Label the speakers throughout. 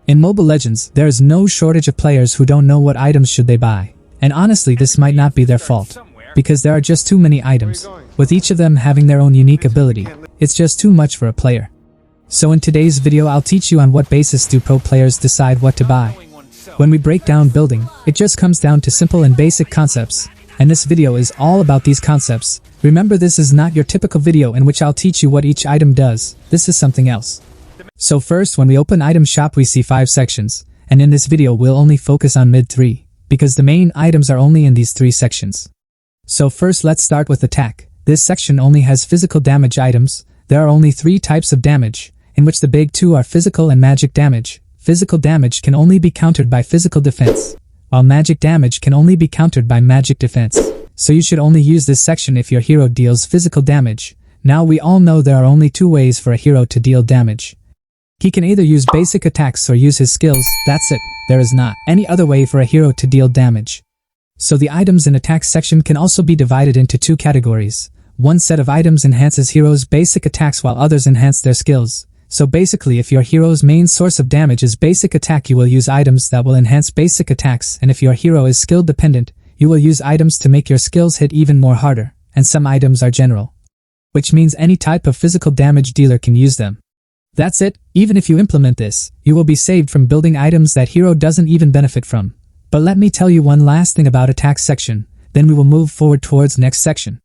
Speaker 1: In Mobile Legends, there is no shortage of players who don't know what items should they buy. And honestly, this might not be their fault, because there are just too many items, with each of them having their own unique ability. It's just too much for a player. So in today's video, I'll teach you on what basis do pro players decide what to buy. When we break down building, it just comes down to simple and basic concepts. And this video is all about these concepts. Remember, this is not your typical video in which I'll teach you what each item does. This is something else. So first, when we open item shop, we see 5 sections. And in this video, we'll only focus on mid 3, because the main items are only in these 3 sections. So first, let's start with attack. This section only has physical damage items. There are only 3 types of damage, in which the big 2 are physical and magic damage. Physical damage can only be countered by physical defense, while magic damage can only be countered by magic defense. So you should only use this section if your hero deals physical damage. Now we all know there are only 2 ways for a hero to deal damage. He can either use basic attacks or use his skills. That's it. There is not any other way for a hero to deal damage. So the items in attack section can also be divided into 2 categories. One set of items enhances heroes' basic attacks while others enhance their skills. So basically, if your hero's main source of damage is basic attack, you will use items that will enhance basic attacks, and if your hero is skill dependent, you will use items to make your skills hit even more harder, and some items are general, which means any type of physical damage dealer can use them. That's it. Even if you implement this, you will be saved from building items that hero doesn't even benefit from. But let me tell you one last thing about attack section, then we will move forward towards next section.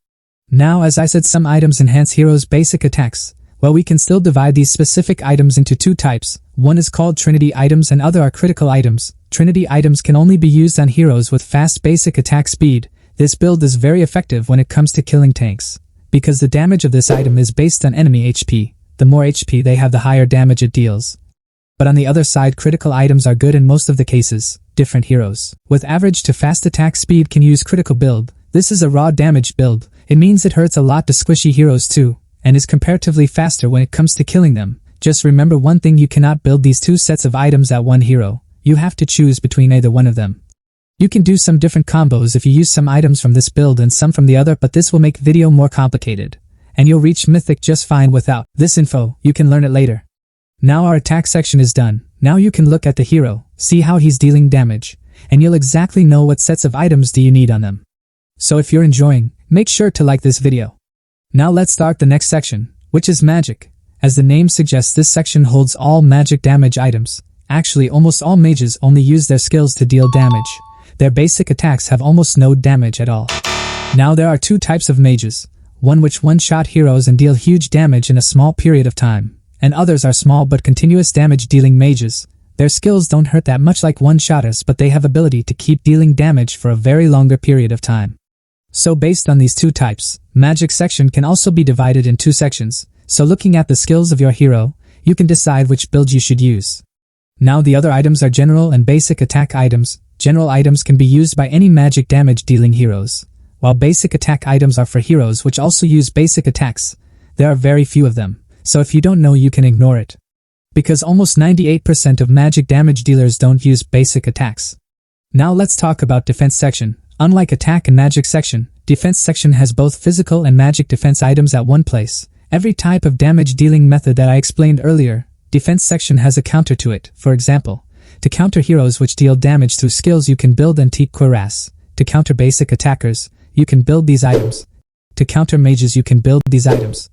Speaker 1: Now, as I said, some items enhance heroes' basic attacks. Well, we can still divide these specific items into 2 types. One is called Trinity items and other are critical items. Trinity items can only be used on heroes with fast basic attack speed. This build is very effective when it comes to killing tanks, because the damage of this item is based on enemy HP. The more HP they have, the higher damage it deals. But on the other side, critical items are good in most of the cases. Different heroes with average to fast attack speed can use critical build. This is a raw damage build. It means it hurts a lot to squishy heroes too, and is comparatively faster when it comes to killing them. Just remember one thing: you cannot build these 2 sets of items at one hero. You have to choose between either one of them. You can do some different combos if you use some items from this build and some from the other, but this will make video more complicated, and you'll reach Mythic just fine without this info. You can learn it later. Now our attack section is done. Now you can look at the hero, see how he's dealing damage, and you'll exactly know what sets of items do you need on them. So if you're enjoying, make sure to like this video. Now let's start the next section, which is magic. As the name suggests, this section holds all magic damage items. Actually, almost all mages only use their skills to deal damage. Their basic attacks have almost no damage at all. Now there are 2 types of mages. One which one-shot heroes and deal huge damage in a small period of time, and others are small but continuous damage dealing mages. Their skills don't hurt that much like one-shotters, but they have ability to keep dealing damage for a very longer period of time. So based on these 2 types, magic section can also be divided in 2 sections. So looking at the skills of your hero, you can decide which build you should use. Now the other items are general and basic attack items. General items can be used by any magic damage dealing heroes, while basic attack items are for heroes which also use basic attacks. There are very few of them, so if you don't know, you can ignore it, because almost 98% of magic damage dealers don't use basic attacks. Now let's talk about defense section. Unlike attack and magic section, defense section has both physical and magic defense items at one place. Every type of damage dealing method that I explained earlier, defense section has a counter to it. For example, to counter heroes which deal damage through skills, you can build Antique Cuirass. To counter basic attackers, you can build these items. To counter mages, you can build these items.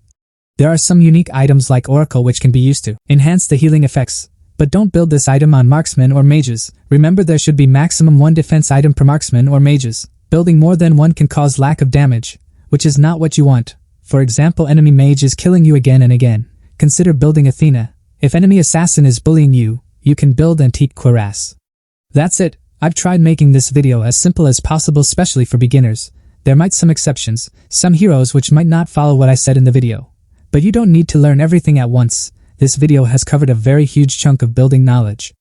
Speaker 1: There are some unique items like Oracle which can be used to enhance the healing effects. But don't build this item on marksmen or mages. Remember, there should be maximum 1 defense item per marksman or mages. Building more than 1 can cause lack of damage, which is not what you want. For example, enemy mage is killing you again and again. Consider building Athena. If enemy assassin is bullying you, you can build Antique Cuirass. That's it. I've tried making this video as simple as possible, especially for beginners. There might be some exceptions, some heroes which might not follow what I said in the video. But you don't need to learn everything at once. This video has covered a very huge chunk of building knowledge.